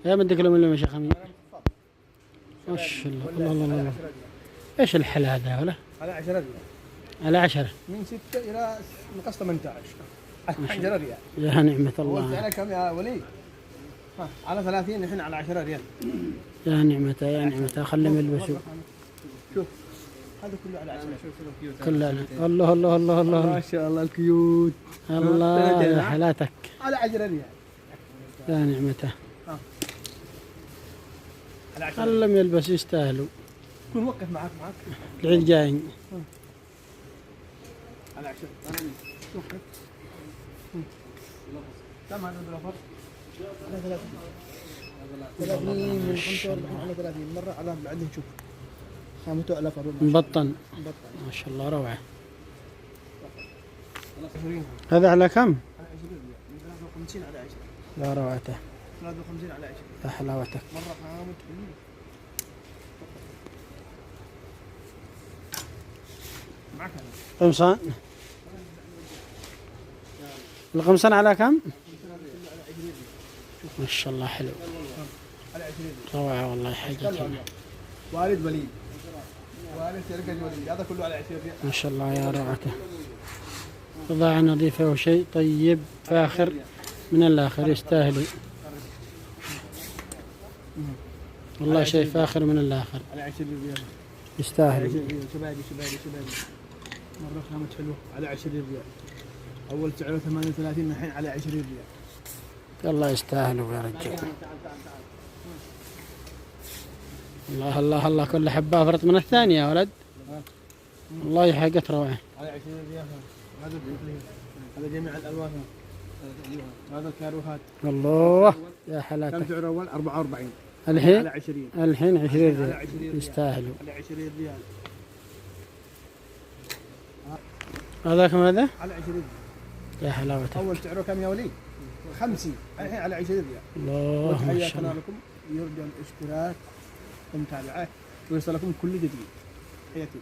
يا مدك لهم اليوم يا شيخ امين. ما شاء الله. الله الله الله. ايش الحل هذا ولا؟ على 10 ريال. على 10 من 6 الى نقص 18 على 10 ريال. يا نعمة الله. على كم يا ولي؟ على 30 الحين على 10 ريال. يا نعمته يا نعمته خليهم يلبسوا. شوف هذا كله على 10. كله على الله الله الله الله. ما شاء الله الكيوت. الله يا حالاتك. على 10 ريال. يا نعمته. على 10. خلهم يلبسوا يستاهلوا. كن وقف معك العيد جاي. على 10. شوف كم هذا بالأوفر؟ على 30. 30 من 45 على 30 مرة على بعدين شوف خامته على فرق مبطن. ما شاء الله روعة. هذا على كم؟ على 20 ريال من 53 على 20. لا روعته. 53 على 20. يا حلاوتك. مرة خامته معك هذا. قمصان. القمصان على كم؟ ما شاء الله حلو. على 20. روعة والله حاجة جميلة. والد وليد. والد تركز وليد هذا كله على 20 ريال. ما شاء الله يا روعته. بضاعة نظيفة وشيء طيب فاخر من الآخر يستاهلوا. والله شيء فاخر من الآخر. على 20 ريال. يستاهلوا. شبابي. مرة خامة حلوة على 20 ريال. أول سعره 38 الحين على 20 ريال. الله يستاهلوا يا رجال. الله الله الله كل حبة أفرط من الثانية يا ولد. والله حاجة روعة. على 20 ريال هذا جميع الألوان. هذا الكاروهات. الله يا كم حالاتك. سعره أول 44 الحين على 20. الحين 20 على ريال 20 ريال. يستاهلوا. على 20 ريال. هذا كم هذا؟ على 20 ريال. يا حلاوتك. أول سعره كم يا ولي؟ 50 الحين على 20 ريال. الله ما شاء وتحياتنا الله. لكم يرجى الاشتراك ومتابعة ويصلكم كل جديد. حياتي.